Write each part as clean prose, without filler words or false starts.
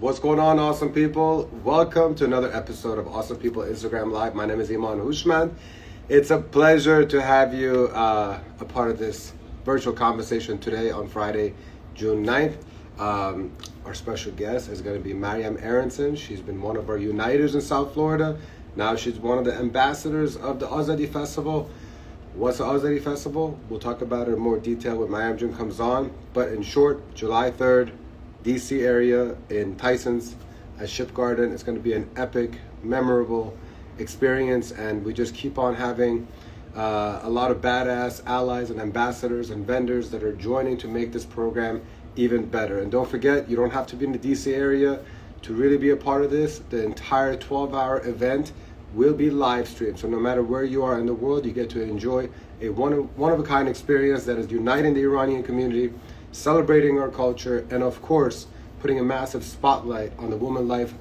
What's going on, awesome people? Welcome to another episode of Awesome People Instagram Live. My name is Iman Hushman. It's a pleasure to have you a part of this virtual conversation today on Friday, June 9th. Our special guest is going to be Maryam Aaronson. She's been one of our uniters in South Florida. Now she's one of the ambassadors of the Azadi Festival. What's the Azadi Festival? We'll talk about it in more detail when Maryam comes on. But in short, July 3rd, DC area in Tyson's at Ship Garden. It's going to be an epic, memorable experience, and we just keep on having a lot of badass allies and ambassadors and vendors that are joining to make this program even better. And don't forget, you don't have to be in the DC area to really be a part of this. The entire 12-hour event will be live streamed, so no matter where you are in the world, you get to enjoy a one-of-a-kind experience that is uniting the Iranian community, celebrating our culture, and of course putting a massive spotlight on the woman life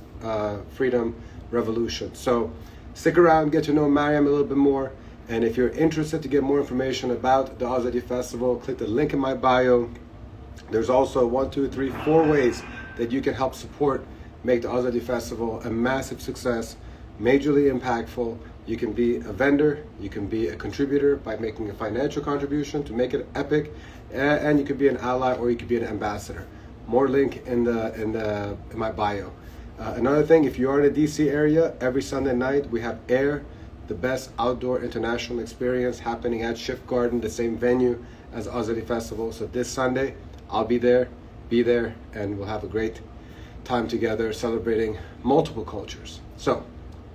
freedom revolution. So stick around, get to know Maryam a little bit more, and if you're interested to get more information about the Azadi Festival, click the link in my bio. There's also 4 ways that you can help support, make the Azadi Festival a massive success, majorly impactful. You can be a vendor, you can be a contributor by making a financial contribution to make it epic, and you could be an ally or you could be an ambassador. More link in my bio. Another thing, if you are in the DC area, every Sunday night we have Air, the best outdoor international experience happening at Shift Garden, the same venue as Azadi Festival. So this Sunday, I'll be there, and we'll have a great time together celebrating multiple cultures. So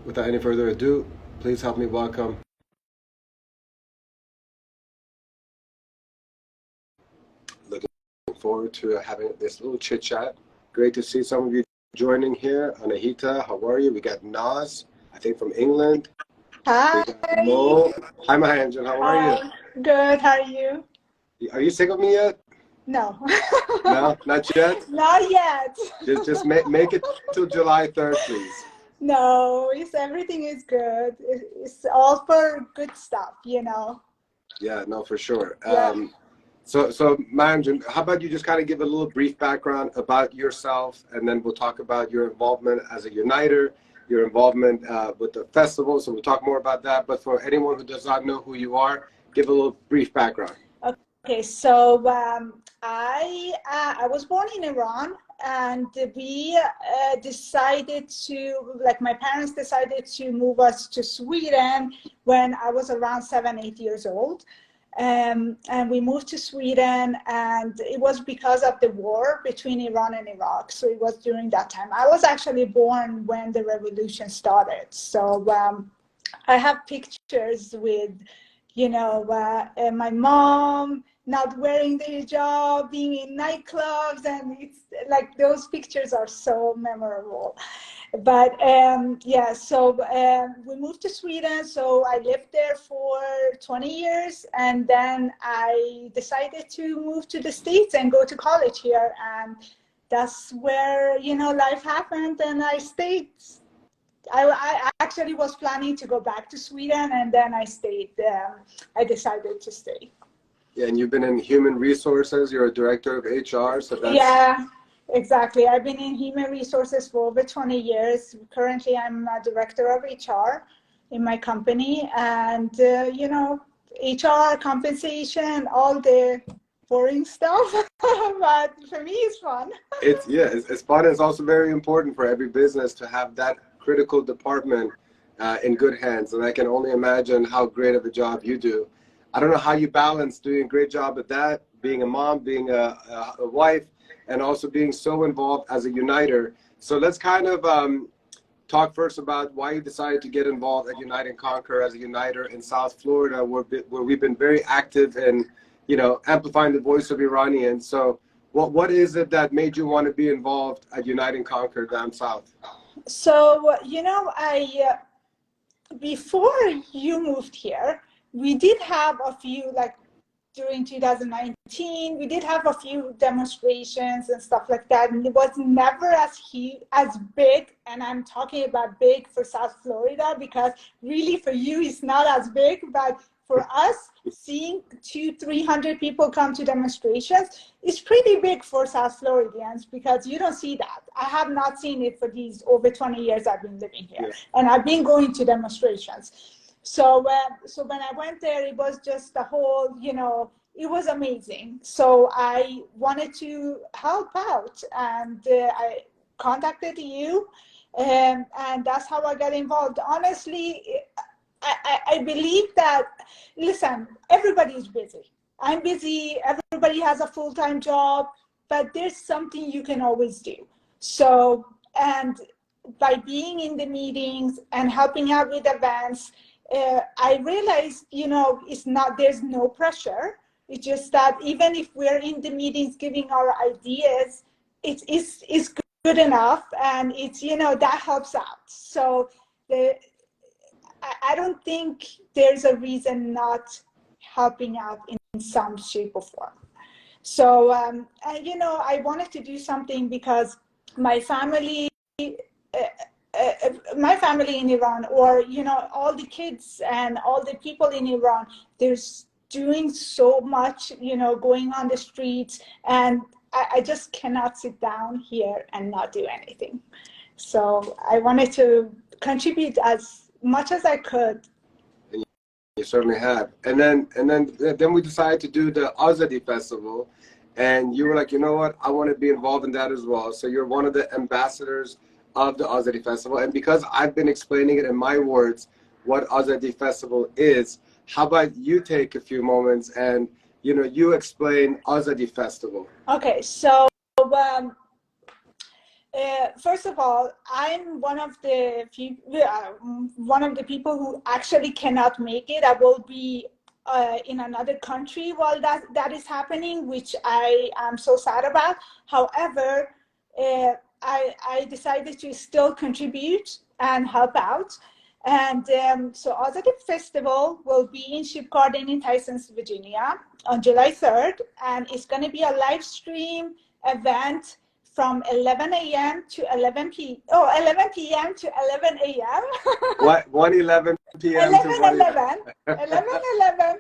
without any further ado, please help me welcome forward to having this little chit chat. Great to see some of you joining here. Anahita, how are you? We got Naz, I think from England. Hi. We got Mo. Hi, Mahanjan, how are you? Good, how are you? Are you sick of me yet? No. No, not yet? Not yet. Just make it till July 3rd, please. No, everything is good. It's all for good stuff, you know. Yeah, no, for sure. Yeah. So Mahanjan, how about you just kind of give a little brief background about yourself, and then we'll talk about your involvement as a uniter, your involvement with the festival. So we'll talk more about that. But for anyone who does not know who you are, give a little brief background. Okay, so I was born in Iran, and we decided to, my parents decided to move us to Sweden when I was around 7-8 years old. And we moved to Sweden, and it was because of the war between Iran and Iraq. So it was during that time. I was actually born when the revolution started. So I have pictures with, my mom not wearing the hijab, being in nightclubs, and it's like those pictures are so memorable. But so we moved to Sweden. So I lived there for 20 years, and then I decided to move to the States and go to college here. And that's where, life happened, and I stayed. I actually was planning to go back to Sweden, and then I stayed. I decided to stay. Yeah, and you've been in human resources. You're a director of HR. So that's... Yeah, exactly. I've been in human resources for over 20 years. Currently, I'm a director of HR in my company, and HR, compensation, all the boring stuff. But for me, it's fun. It's fun. It's also very important for every business to have that critical department in good hands. And I can only imagine how great of a job you do. I don't know how you balance doing a great job at that, being a mom, being a wife, and also being so involved as a uniter. So let's kind of talk first about why you decided to get involved at Unite and Conquer as a uniter in South Florida, where we've been very active in, amplifying the voice of Iranians. So what is it that made you want to be involved at Unite and Conquer down south? So, before you moved here, we did have a few, during 2019, we did have a few demonstrations and stuff like that, and it was never as big, and I'm talking about big for South Florida, because really for you it's not as big, but for us, seeing 200-300 people come to demonstrations is pretty big for South Floridians, because you don't see that. I have not seen it for these over 20 years I've been living here. Yeah. And I've been going to demonstrations. So when I went there, it was just the whole, it was amazing. So I wanted to help out, and I contacted you, and that's how I got involved. Honestly, I believe that, listen, everybody is busy. I'm busy, everybody has a full-time job, but there's something you can always do. So, and by being in the meetings and helping out with events, I realized, there's no pressure. It's just that even if we're in the meetings giving our ideas, it's good enough, and it's, that helps out. So I don't think there's a reason not helping out in some shape or form. So, I wanted to do something because my family in Iran, or, all the kids and all the people in Iran, there's doing so much, going on the streets, and I just cannot sit down here and not do anything. So I wanted to contribute as much as I could. And you certainly have. And then we decided to do the Azadi Festival, and you were like, you know what, I want to be involved in that as well. So you're one of the ambassadors of the Azadi Festival. And because I've been explaining it in my words what Azadi Festival is, how about you take a few moments and you explain Azadi Festival? Okay, so first of all, I'm one of the people who actually cannot make it. I will be in another country while that is happening, which I am so sad about. However, I decided to still contribute and help out. And so Azadi Festival will be in Ship Garden in Tysons, Virginia on July 3rd. And it's going to be a live stream event from 11 a.m. to 11 p.m. to 11 a.m. What? 1:11 p.m. 11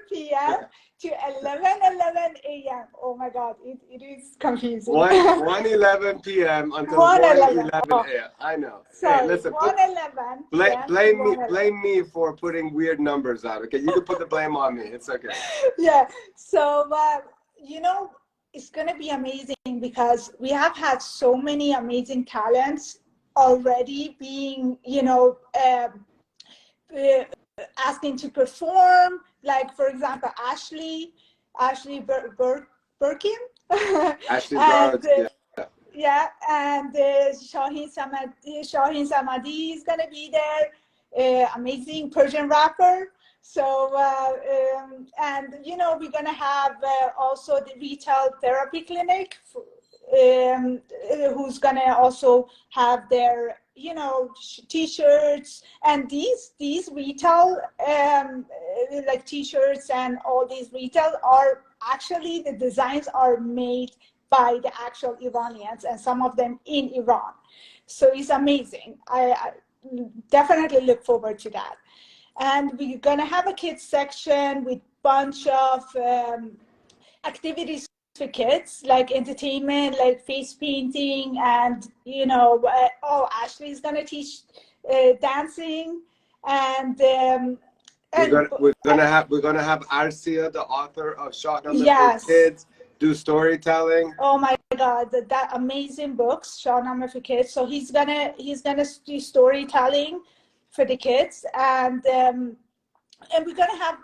p.m. to 11 a.m. Oh my God, it is confusing. 1:11 p.m. until 1:11 a.m. I know. Sorry, hey, listen. 1:11. Blame me for putting weird numbers out. Okay, you can put the blame on me. It's okay. Yeah. So it's going to be amazing, because we have had so many amazing talents already being, asking to perform. Like, for example, Ashley Birkin. Ashley Birkin, yeah. Yeah, and Shaheen Samadi is going to be there. Amazing Persian rapper. So, and, we're going to have also the retail therapy clinic, who's going to also have their, T-shirts. And these retail, like T-shirts and all these retail are actually, the designs are made by the actual Iranians, and some of them in Iran. So it's amazing. I definitely look forward to that. And we're going to have a kids section with bunch of activities for kids, like entertainment, like face painting, and Ashley's going to teach dancing, and we're gonna have Arsia, the author of Shahnameh for Kids, do storytelling. Oh my God, that amazing books, Shahnameh for Kids. So he's gonna do storytelling for the kids, and we're gonna have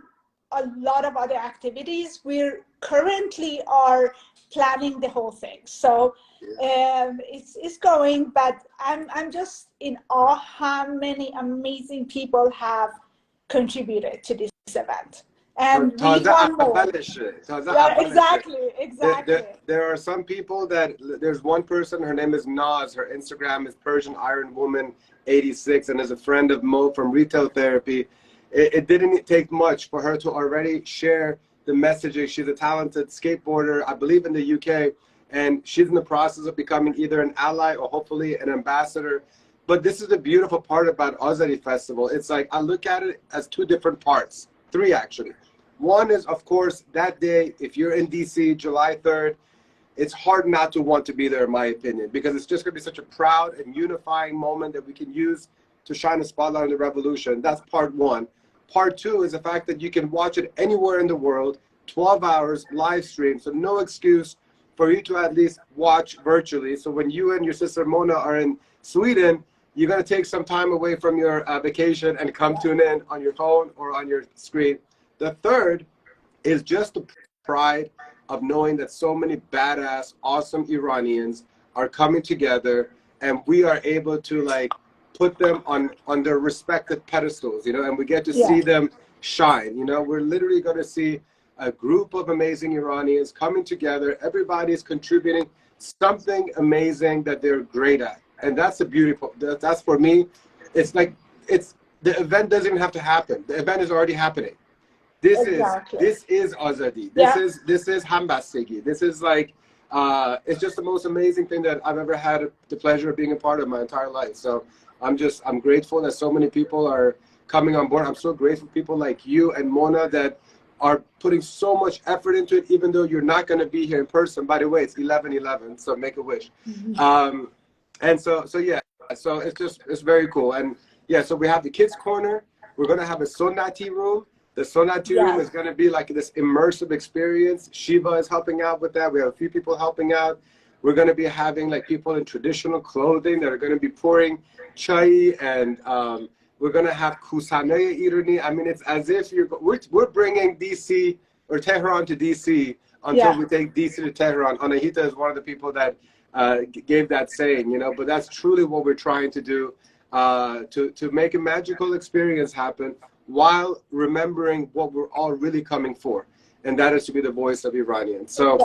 a lot of other activities. We're currently are planning the whole thing, so it's going. But I'm just in awe how many amazing people have contributed to this event, and we want more. Yeah, exactly. There are some people that, there's one person, her name is Naz, her Instagram is Persian Iron Woman 86, and is a friend of Mo from Retail Therapy. It didn't take much for her to already share the messaging. She's a talented skateboarder, I believe in the UK, and she's in the process of becoming either an ally or hopefully an ambassador. But this is the beautiful part about Azadi Festival. It's like, I look at it as two different parts, three actually. One is, of course, that day, if you're in DC, July 3rd, it's hard not to want to be there, in my opinion, because it's just going to be such a proud and unifying moment that we can use to shine a spotlight on the revolution. That's part one. Part two is the fact that you can watch it anywhere in the world, 12 hours, live stream, so no excuse for you to at least watch virtually. So when you and your sister Mona are in Sweden, you're going to take some time away from your vacation and come tune in on your phone or on your screen. The third is just the pride of knowing that so many badass, awesome Iranians are coming together, and we are able to like put them on their respective pedestals, you know, and we get to see them shine. You know, we're literally going to see a group of amazing Iranians coming together. Everybody's contributing something amazing that they're great at, and that's the beautiful. That's for me. It's like the event doesn't even have to happen. The event is already happening. This is Azadi. This is Hambastegi. This is like it's just the most amazing thing that I've ever had the pleasure of being a part of my entire life. So I'm grateful that so many people are coming on board. I'm so grateful for people like you and Mona that are putting so much effort into it, even though you're not going to be here in person. By the way, it's 11/11, so make a wish. And so yeah, so it's very cool. And yeah, so we have the kids corner. We're going to have a Sonati room. The Sonati room is going to be like this immersive experience. Shiva is helping out with that. We have a few people helping out. We're going to be having like people in traditional clothing that are going to be pouring chai, and we're going to have kusanay irani. I mean, it's as if we're bringing DC or Tehran to DC until we take DC to Tehran. Anahita is one of the people that gave that saying, you know, but that's truly what we're trying to do, to make a magical experience happen while remembering what we're all really coming for, and that is to be the voice of Iranians. So,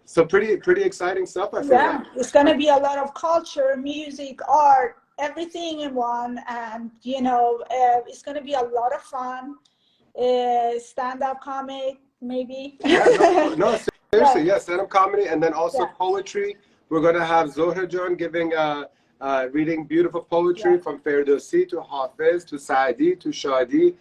so pretty exciting stuff. I feel like. It's going to be a lot of culture, music, art, everything in one, and you know, it's going to be a lot of fun. Stand-up comic, maybe. No, seriously, stand-up comedy, and then also poetry. We're going to have Zohra John giving reading beautiful poetry from Ferdowsi to Hafiz to Saadi to Shadi.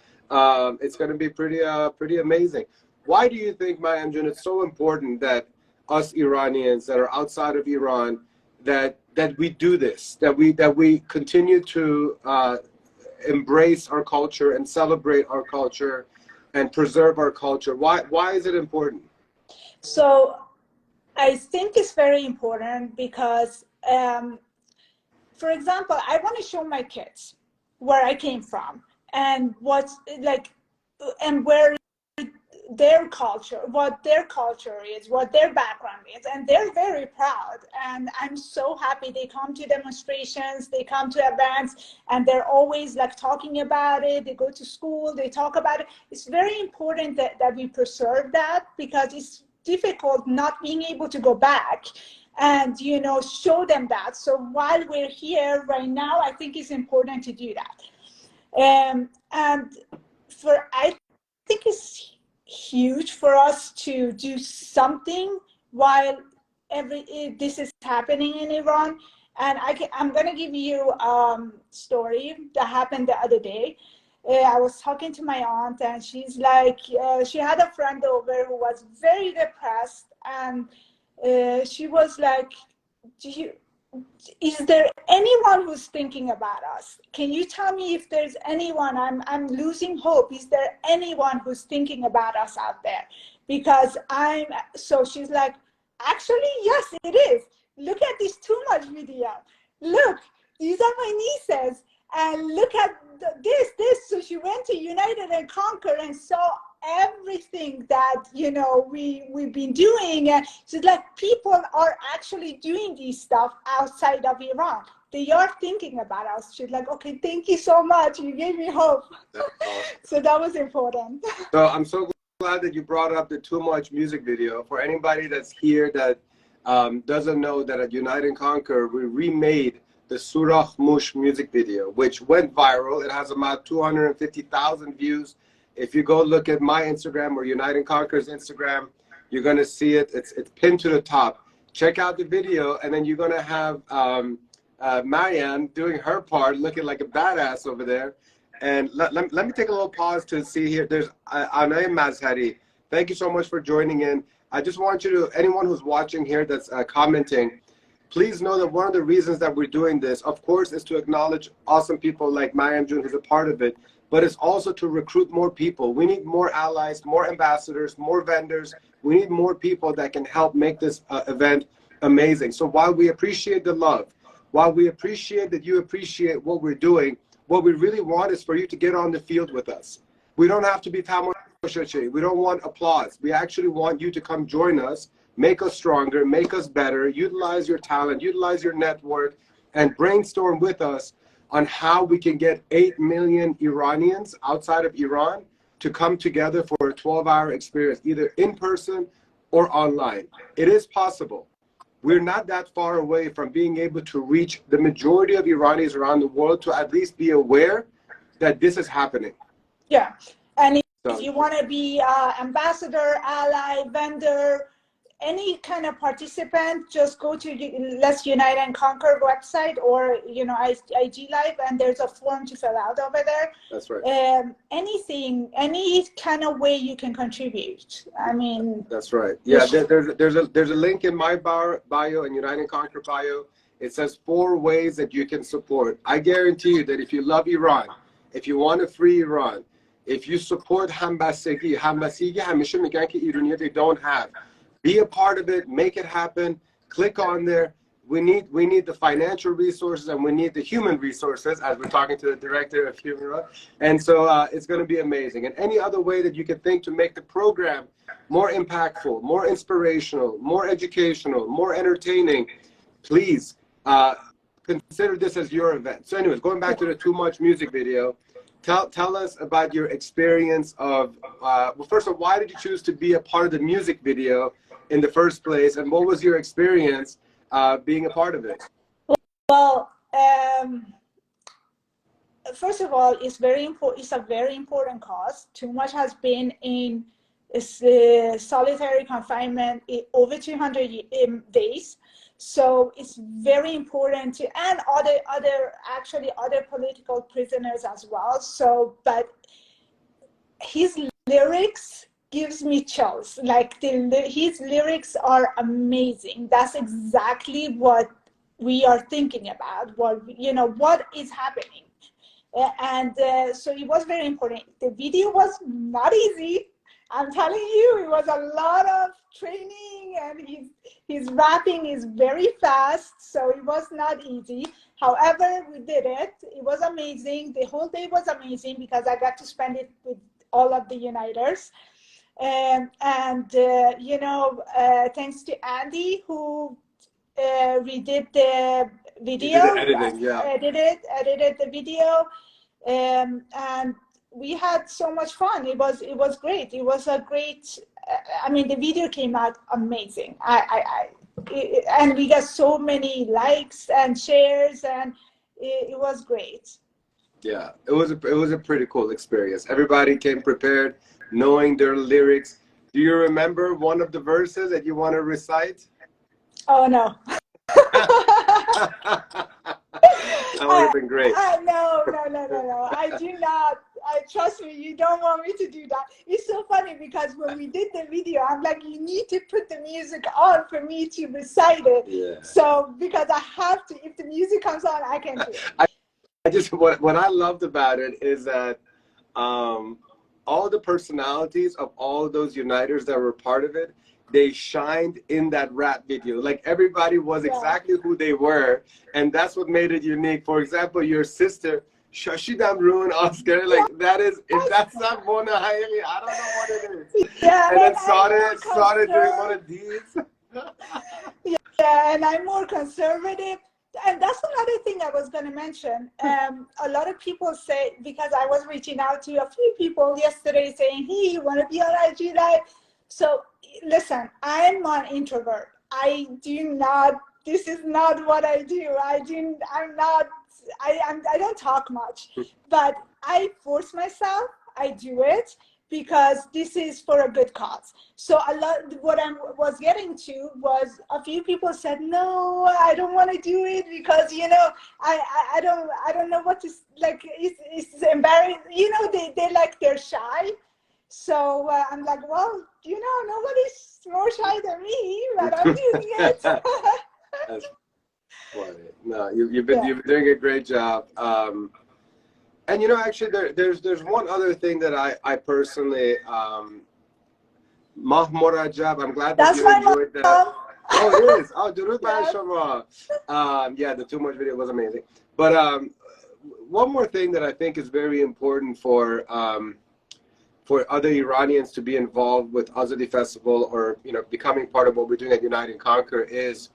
It's going to be pretty amazing. Why do you think, Maryam, it's so important that us Iranians that are outside of Iran, that we do this, that we continue to embrace our culture and celebrate our culture and preserve our culture? Why is it important? So I think it's very important because for example, I want to show my kids where I came from and what's like, and where their culture, what their culture is, what their background is, and they're very proud. And I'm so happy they come to demonstrations, they come to events, and they're always like talking about it. They go to school, they talk about it. It's very important that we preserve that, because it's difficult not being able to go back and, you know, show them that. So while we're here right now, I think it's important to do that. And I think it's huge for us to do something while this is happening in Iran. And I'm going to give you a story that happened the other day. I was talking to my aunt, and she's like, she had a friend over who was very depressed, and she was like, is there anyone who's thinking about us? Can you tell me if there's anyone? I'm losing hope. Is there anyone who's thinking about us out there? Because so she's like, actually, yes, it is. Look at this Toomaj video. Look, these are my nieces. And look at this. So she went to United and Conquer and saw everything that, you know, we've been doing. And so like, people are actually doing these stuff outside of Iran. They are thinking about us. She's like, okay, thank you so much. You gave me hope. So that was important. So I'm so glad that you brought up the Toomaj music video. For anybody that's here that doesn't know, that at Unite and Conquer, we remade the Soorakh Moosh music video, which went viral. It has about 250,000 views. If you go look at my Instagram or Unite and Conquer's Instagram, you're going to see it. It's pinned to the top. Check out the video, and then you're going to have Maryam doing her part, looking like a badass over there. And let me take a little pause to see here. There's Anay Mazhari. Thank you so much for joining in. I just want you to, anyone who's watching here that's commenting, please know that one of the reasons that we're doing this, of course, is to acknowledge awesome people like Maryam June, who's a part of it, but it's also to recruit more people. We need more allies, more ambassadors, more vendors. We need more people that can help make this event amazing. So while we appreciate the love, while we appreciate that you appreciate what we're doing, what we really want is for you to get on the field with us. We don't have to be Tamoshchi. We don't want applause. We actually want you to come join us, make us stronger, make us better, utilize your talent, utilize your network, and brainstorm with us on how we can get 8 million Iranians outside of Iran to come together for a 12-hour experience, either in person or online. It is possible. We're not that far away from being able to reach the majority of Iranis around the world to at least be aware that this is happening. Yeah, and if you want to be ambassador, ally, vendor, any kind of participant, just go to Let's Unite and Conquer website, or IG Live, and there's a form to fill out over there. That's right. Anything, any kind of way you can contribute. I mean. That's right. Yeah, there's a link in my bio and Unite and Conquer bio. It says 4 ways that you can support. I guarantee you that if you love Iran, if you want to free Iran, if you support Hambasagi همیشه میگن که ایرانی‌ها they don't have. Be a part of it, make it happen, click on there. We need the financial resources, and we need the human resources, as we're talking to the director of Human Rights. And so it's going to be amazing. And any other way that you can think to make the program more impactful, more inspirational, more educational, more entertaining, please consider this as your event. So anyways, going back to the Toomaj music video, tell us about your experience of, well, first of all, why did you choose to be a part of the music video in the first place, and what was your experience being a part of it? Well, first of all, it's very important. It's a very important cause. Toomaj has been in solitary confinement over 200 days, so it's very important to, and other political prisoners as well. So, but his lyrics gives me chills. Like his lyrics are amazing. That's exactly what we are thinking about. What is happening, and so it was very important. The video was not easy. I'm telling you, it was a lot of training, and his rapping is very fast, so it was not easy. However, we did it. It was amazing. The whole day was amazing because I got to spend it with all of the Uniters. Thanks to Andy, who redid the video. You did the editing, yeah. Edited the video, and we had so much fun. It was great. It was a great. I mean, the video came out amazing. And we got so many likes and shares, and it was great. Yeah, it was a pretty cool experience. Everybody came prepared, knowing their lyrics. Do you remember one of the verses that you want to recite? Oh no. That would have been great. No. I do not. Trust me, you don't want me to do that. It's so funny because when we did the video, I'm like, you need to put the music on for me to recite it. Yeah. So because I have to, if the music comes on, I can do it. I just what I loved about it is that all the personalities of all those Uniters that were part of it, they shined in that rap video. Like everybody was exactly who they were, and that's what made it unique. For example, your sister, Shashidam Ruin Oscar, like that is, if that's not Mona Hayali, I don't know what it is. Yeah, and then started doing one of these. Yeah, and I'm more conservative. And that's another thing I was going to mention. A lot of people say, because I was reaching out to a few people yesterday saying, hey, you want to be on IG Live? So listen, I'm an introvert. I this is not what I do. I don't talk much, but I force myself. I do it. because this is for a good cause. So a lot, what I was getting to was a few people said, no, I don't want to do it because, you know, I don't know what to, like, it's embarrassing. You know, they're shy. So I'm like, well, you know, nobody's more shy than me, but I'm doing it. That's funny. No, you've been doing a great job. And you know, actually, there's one other thing that I personally, Mahmoud Rajab, I'm glad that That's you my enjoyed that. mom. Oh, it is. Oh, Durud Yes. Shama. Yeah, the Toomaj video was amazing. But one more thing that I think is very important for other Iranians to be involved with Azadi Festival, or, you know, becoming part of what we're doing at Unite and Conquer is,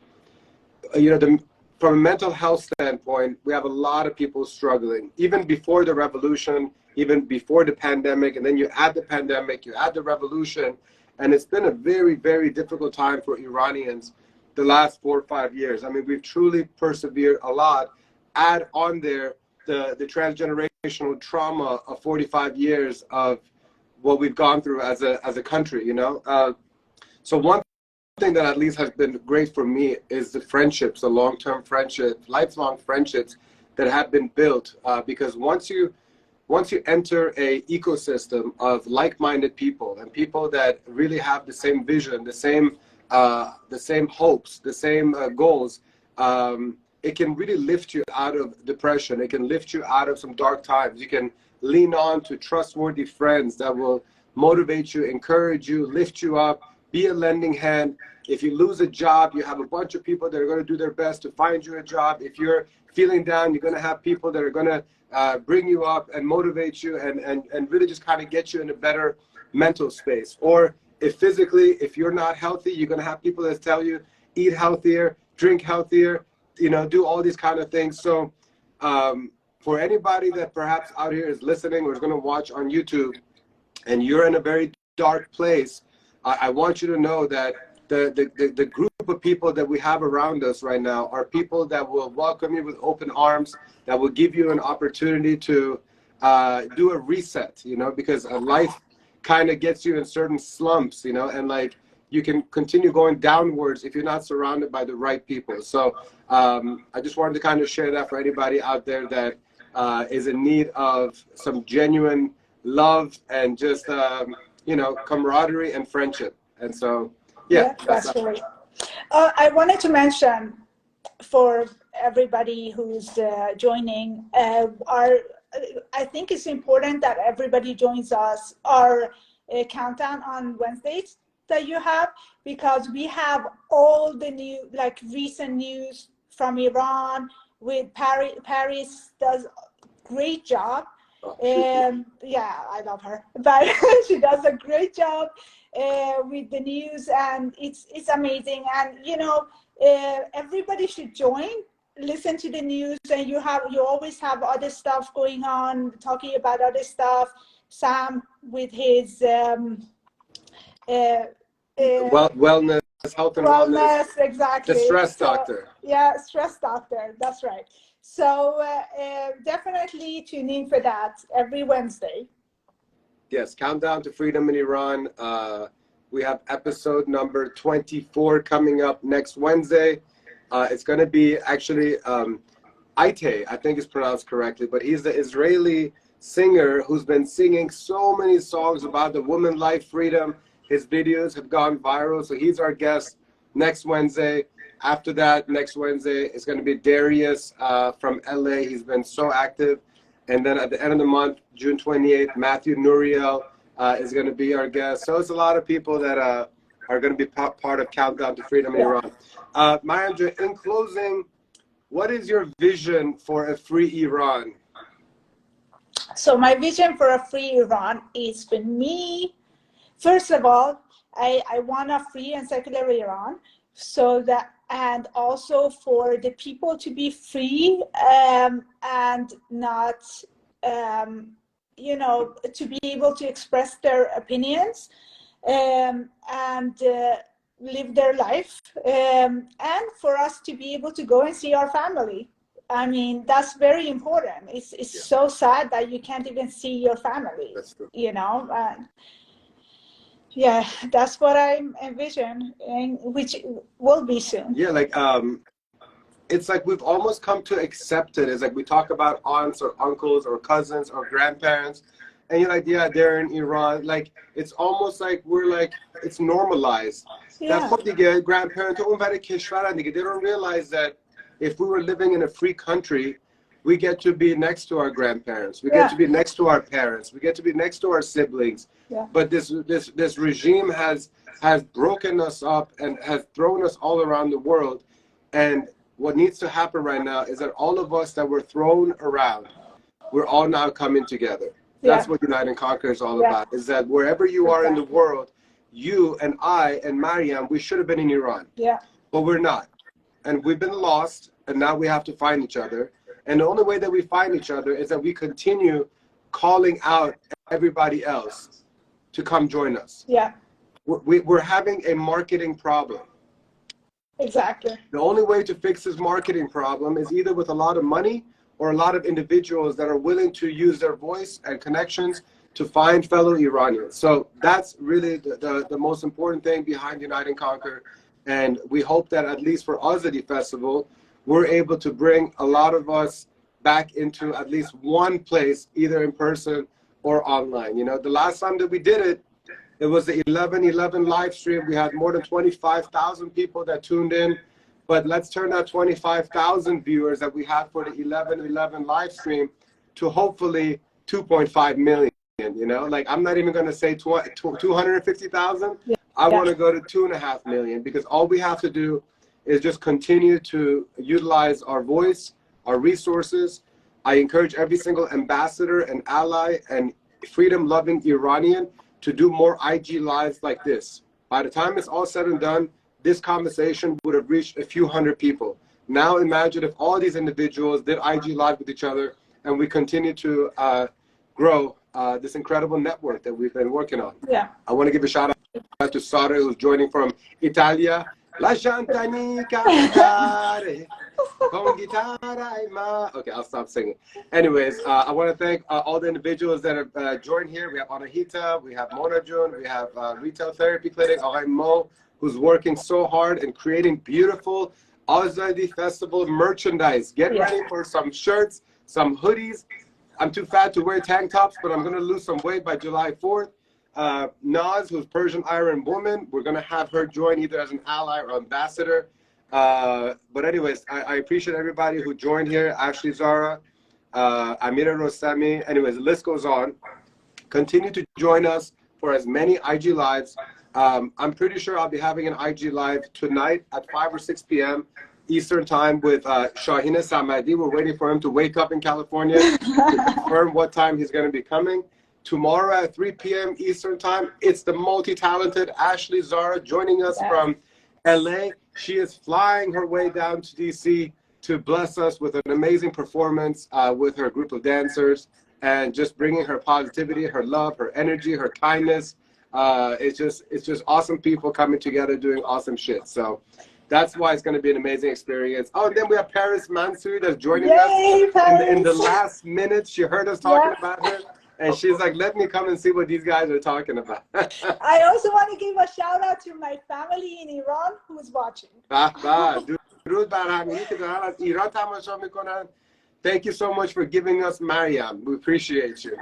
you know, from a mental health standpoint, we have a lot of people struggling, even before the revolution, even before the pandemic, and then you add the pandemic, you add the revolution, and it's been a very, very difficult time for Iranians the last 4 or 5 years. I mean, we've truly persevered a lot. Add on there the transgenerational trauma of 45 years of what we've gone through as a country, you know. So one thing that at least has been great for me is the friendships, the long-term friendships, lifelong friendships that have been built. Because once you enter a ecosystem of like-minded people and people that really have the same vision, the same hopes, the same goals, it can really lift you out of depression. It can lift you out of some dark times. You can lean on to trustworthy friends that will motivate you, encourage you, lift you up, be a lending hand. If you lose a job, you have a bunch of people that are going to do their best to find you a job. If you're feeling down, you're going to have people that are going to bring you up and motivate you and really just kind of get you in a better mental space. Or if you're not healthy, you're going to have people that tell you, eat healthier, drink healthier, you know, do all these kind of things. So for anybody that perhaps out here is listening or is going to watch on YouTube, and you're in a very dark place, I want you to know that the group of people that we have around us right now are people that will welcome you with open arms, that will give you an opportunity to do a reset, you know, because life kind of gets you in certain slumps, you know, and like you can continue going downwards if you're not surrounded by the right people. So I just wanted to kind of share that for anybody out there that is in need of some genuine love and just, you know, camaraderie and friendship. And so, yeah, that's great. I wanted to mention for everybody who's joining, I think it's important that everybody joins us, our countdown on Wednesdays that you have, because we have all the new, like, recent news from Iran. With Paris does great job. Yeah, I love her, but she does a great job with the news, and it's amazing. And you know, everybody should join, listen to the news, and you always have other stuff going on, talking about other stuff. Sam with his wellness, health and wellness, exactly. the stress doctor. Yeah, stress doctor. That's right. So definitely tune in for that every Wednesday. Yes, Countdown to Freedom in Iran. We have episode number 24 coming up next Wednesday. It's going to be actually Aite, I think it's pronounced correctly, but he's the Israeli singer who's been singing so many songs about the woman life, freedom. His videos have gone viral, so he's our guest next Wednesday. After that, next Wednesday, it's going to be Darius from LA. He's been so active. And then at the end of the month, June 28th, Matthew Nuriel is going to be our guest. So it's a lot of people that are going to be part of Countdown to Freedom in Iran. Maryam, in closing, what is your vision for a free Iran? So my vision for a free Iran is, for me, first of all, I want a free and secular Iran, so that, and also for the people to be free and not, you know, to be able to express their opinions and live their life, and for us to be able to go and see our family. I mean, that's very important. It's so sad that you can't even see your family. That's true. You know, yeah, that's what I envision, and which will be soon. Yeah, like it's like we've almost come to accept it. It's like we talk about aunts or uncles or cousins or grandparents, and you're like, yeah, they're in Iran. Like it's almost like we're like it's normalized. That خب دیگه grandparents اون ور کشورن دیگه. They don't realize that if we were living in a free country, we get to be next to our grandparents. We get to be next to our parents. We get to be next to our siblings. But this regime has broken us up and has thrown us all around the world. And what needs to happen right now is that all of us that were thrown around, we're all now coming together. That's what Unite and Conquer is all about, is that wherever you are in the world, you and I and Maryam, we should have been in Iran. But we're not. And we've been lost, and now we have to find each other. And the only way that we find each other is that we continue calling out everybody else to come join us. We're having a marketing problem. Exactly. The only way to fix this marketing problem is either with a lot of money or a lot of individuals that are willing to use their voice and connections to find fellow Iranians. So that's really the most important thing behind Unite and Conquer. And we hope that at least for Azadi Festival, we're able to bring a lot of us back into at least one place, either in person or online. You know, the last time that we did it, it was the 11/11 live stream. We had more than 25,000 people that tuned in. But let's turn that 25,000 viewers that we had for the 11/11 live stream to hopefully 2.5 million. You know, like I'm not even going to say 250,000. I want to go to 2.5 million, because all we have to do is just continue to utilize our voice, our resources. I encourage every single ambassador and ally and freedom-loving Iranian to do more IG lives like this. By the time it's all said and done, this conversation would have reached a few hundred people. Now imagine if all these individuals did IG live with each other, and we continue to grow this incredible network that we've been working on. I want to give a shout out to Sara, who's joining from Italia. La Chantani cantare con chitarra. Okay, I'll stop singing. Anyways, I want to thank all the individuals that have joined here. We have Anahita, we have Mona Jun, we have Retail Therapy Clinic, Mo, who's working so hard and creating beautiful Azadi Festival merchandise. Get ready for some shirts, some hoodies. I'm too fat to wear tank tops, but I'm going to lose some weight by July 4th. Naz, who's Persian Iron Woman, we're going to have her join either as an ally or ambassador. But anyways, I appreciate everybody who joined here. Ashley Zara, Amira Rostami. Anyways, the list goes on. Continue to join us for as many IG Lives. I'm pretty sure I'll be having an IG Live tonight at 5 or 6 p.m. Eastern Time with Shahina Samadi. We're waiting for him to wake up in California to confirm what time he's going to be coming. Tomorrow at 3 p.m. Eastern Time, it's the multi-talented Ashley Zara joining us from LA. She is flying her way down to DC to bless us with an amazing performance with her group of dancers, and just bringing her positivity, her love, her energy, her kindness. It's just awesome people coming together doing awesome shit. So that's why it's going to be an amazing experience. Oh, and then we have Paris Mansour that's joining us in the last minute. She heard us talking about her, and she's like, let me come and see what these guys are talking about. I also want to give a shout out to my family in Iran who's watching. Thank you so much for giving us Maryam. We appreciate you.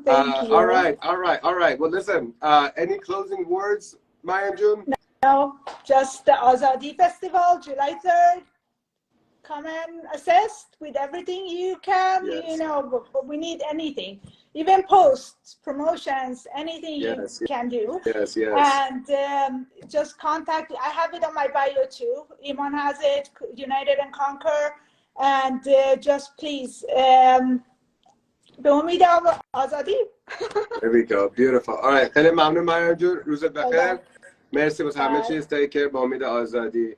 Thank you. All right. Well, listen, any closing words, Maryam June? No, just the Azadi Festival, July 3rd. Come and assist with everything you can. You know, but we need anything. Even posts, promotions, anything you can do. And just contact. I have it on my bio too. Iman has it, United and Conquer. And just please, به امید آزادی. There we go. Beautiful. All right. خیلی ممنون مریم جون. روزت بخیر. مرسی واسه همه چیز. Take care. به امید آزادی.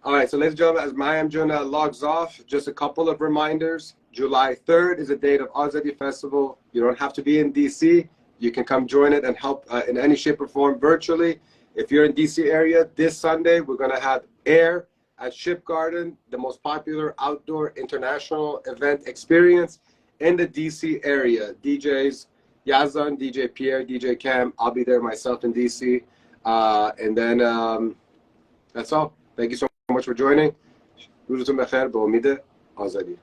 All right. So ladies and gentlemen, as Maryam Jun logs off, just a couple of reminders. July 3rd is the date of Azadi Festival. You don't have to be in DC. You can come join it and help in any shape or form virtually. If you're in DC area, this Sunday, we're going to have air at Ship Garden, the most popular outdoor international event experience in the DC area. DJs Yazan, DJ Pierre, DJ Cam. I'll be there myself in DC. And then that's all. Thank you so much for joining. روزتون بخیر به امید آزادی.